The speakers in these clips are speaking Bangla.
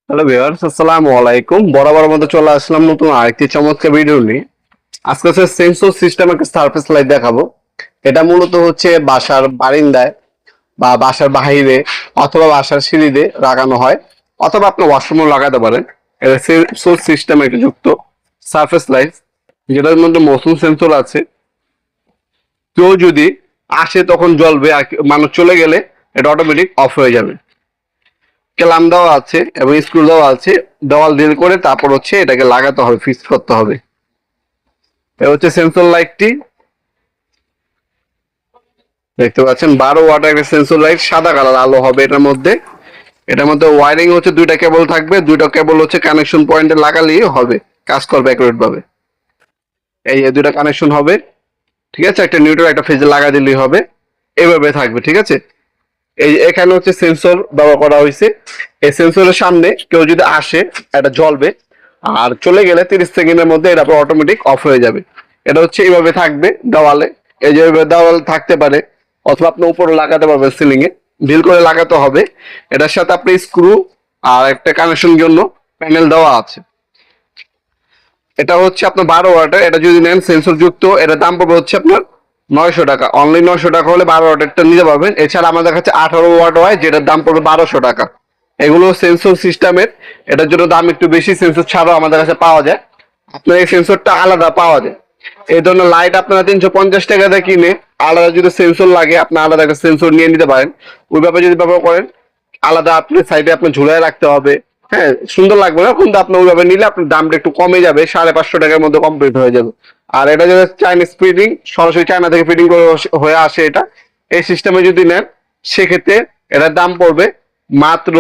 হ্যালো ভিউয়ার্স, আসসালামু আলাইকুম। বরাবর মতো চলে আসলাম নতুন আরেকটি চমৎকার ভিডিও নিয়ে। আজকে হচ্ছে সেন্সর সিস্টেম একটা সারফেস লাইট দেখাবো। এটা মূলত হচ্ছে বাসার বারিন্দায় বা বাসার বাহিরে অথবা বাসার সিঁড়িতে লাগানো হয়, অথবা আপনি ওয়াশরুমও লাগাতে পারেন। এটা সেন্সর সিস্টেম একটা যুক্ত সারফেস লাইট, যেটার মধ্যে মোশন সেন্সর আছে। কেউ যদি আসে তখন জ্বলবে, আর মানুষ চলে গেলে এটা অটোমেটিক অফ হয়ে যাবে। ক্লাম দেওয়া আছে এবং স্ক্রু দেওয়া আছে, দেওয়াল ডিল করে তারপর হচ্ছে এটাকে লাগাতে হবে, ফিক্স করতে হবে। এ হচ্ছে সেন্সর লাইটটি, দেখতে পাচ্ছেন 12 ওয়াটের একটা সেন্সর লাইট, সাদা কালার আলো হবে এটার মধ্যে। এটার মধ্যে ওয়ারিং হচ্ছে দুইটা কেবল থাকবে, দুইটা কেবল হচ্ছে কানেকশন পয়েন্টে লাগালেই হবে, কাজ করবে অ্যাকুরেট ভাবে। এই দুইটা কানেকশন হবে, ঠিক আছে, একটা নিউট্রাল একটা ফেজে লাগা দিলেই হবে, এভাবে থাকবে, ঠিক আছে। এই এখানে হচ্ছে সেন্সর ব্যবহার করা হয়েছে। এই সেন্সরের সামনে কেউ যদি আসে এটা জ্বলবে, আর চলে গেলে 30 সেকেন্ডের মধ্যে এটা অটোমেটিক অফ হয়ে যাবে। এটা হচ্ছে এইভাবে থাকবে দেওয়ালে, এই যে দেওয়াল থাকতে পারে, অথবা আপনি উপরে লাগাতে পারবেন, সিলিং এ ঢিল করে লাগাতে হবে। এটার সাথে আপনি স্ক্রু আর একটা কানেকশন জন্য প্যানেল দেওয়া আছে। এটা হচ্ছে আপনার 12 ওয়াটের, এটা যদি নেন সেন্সর যুক্ত, এটার দাম পড়বে হচ্ছে আপনার 900 টাকা। অনলি 900 টাকা হলে 12 ওয়াটেরটা নিতে পারবেন। এছাড়া আমাদের কাছে 18 ওয়াট হয়, যেটার দাম পড়বে 1200 টাকা। এগুলো সেন্সর সিস্টেমের, এটার জন্য দাম একটু বেশি। সেন্সর ছাড়াও আমাদের কাছে পাওয়া যায়, আপনার এই সেন্সরটা আলাদা পাওয়া যায়। এই ধরনের লাইট আপনারা 350 টাকা দিয়ে কিনে আলাদা যদি সেন্সর লাগে, আপনি আলাদা একটা সেন্সর নিয়ে নিতে পারেন। ওইভাবে যদি ব্যবহার করেন, আলাদা আপনি সাইডে আপনি ঝুলাই রাখতে হবে। হ্যাঁ, সুন্দর লাগবে না, কিন্তু আপনি ওইভাবে নিলে আপনার দামটা একটু কমে যাবে, 550 টাকার মধ্যে কমপ্লিট হয়ে যাবে। আর এটা যদি চাইনিজ ফিটিং, সরাসরি চায়না থেকে ফিটিং করে হয়ে আসে এটা, এই সিস্টেমে যদি নেন সেক্ষেত্রে এটার দাম পড়বে মাত্র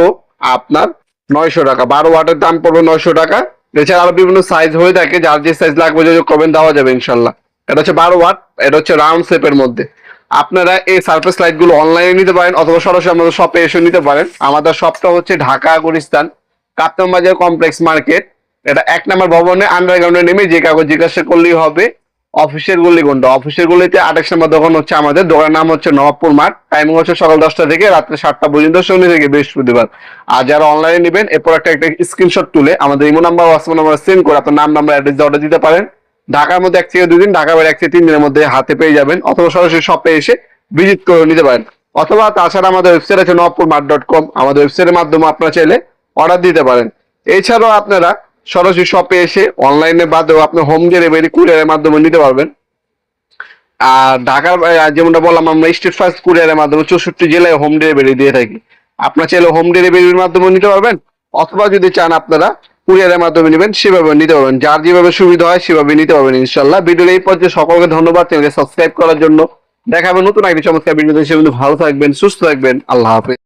আপনার 900 টাকা। 12 ওয়াটের দাম পড়বে 900 টাকা। এছাড়া আরো বিভিন্ন সাইজ হয়ে থাকে, যার যে সাইজ লাগবে যদি কমেন্ট দেওয়া যাবে ইনশাল্লাহ। এটা হচ্ছে 12 ওয়াট, এটা হচ্ছে রাউন্ড শেপের মধ্যে। আপনারা এই সারফেস লাইট গুলো অনলাইনে নিতে পারেন, অথবা সরাসরি আমাদের শপে এসে নিতে পারেন। আমাদের শপটা হচ্ছে ঢাকা গুলিস্তান কাপ্তান বাজার কমপ্লেক্স মার্কেট। এটা 1 নম্বর ভবনে আন্ডারগ্রাউন্ডে নেমে যে কাগজ জিজ্ঞাসা করলেই হবে অফিসের গলি কোনটা। অফিসের গলিতে 28 নম্বর দোকান হচ্ছে আমাদের। দোকানের নাম হচ্ছে নবাবপুর মাঠ। টাইমিং হচ্ছে সকাল 10টা থেকে রাত্রে 7টা পর্যন্ত, শনি থেকে বৃহস্পতিবার। আর যারা অনলাইনে নেবেন এরপর একটা স্ক্রিনশট তুলে আমাদের imo number WhatsApp number send করে আপনার নাম নাম্বার অ্যাড্রেস অর্ডার দিতে পারেন। ঢাকার মধ্যে 1 থেকে 2 দিন, ঢাকা বাইরে 1 থেকে 3 দিনের মধ্যে হাতে পেয়ে যাবেন, অথবা সরাসরি শপে এসে ভিজিট করে নিতে পারেন। অথবা তাছাড়া আমাদের ওয়েবসাইট আছে নবপুরমার্ট.com, আমাদের ওয়েবসাইটের মাধ্যমে আপনারা চাইলে অর্ডার দিতে পারেন। এছাড়াও আপনারা সরাসরি শপে এসে অনলাইনে বাদেও আপনি হোম ডেলিভারি কুরিয়ারের মাধ্যমে নিতে পারবেন। আর ঢাকার যেমনটা বললাম, আমরা স্টেট ফার্স্ট কুরিয়ারের মাধ্যমে 64 জেলায় হোম ডেলিভারি দিয়ে থাকি। আপনারা চাইলে হোম ডেলিভারির মাধ্যমে নিতে পারবেন, অথবা যদি চান আপনারা কুরিয়ারের মাধ্যমে নেবেন সেভাবে নিতে পারবেন। যার যেভাবে সুবিধা হয় সেভাবে নিতে পারবেন ইনশাল্লাহ। ভিডিওর এই পর্যায়ে সকলকে ধন্যবাদ চ্যানেলকে সাবস্ক্রাইব করার জন্য। দেখাবেন নতুন একটি চমৎকার ভিডিও। সে ভালো থাকবেন, সুস্থ থাকবেন, আল্লাহ হাফেজ।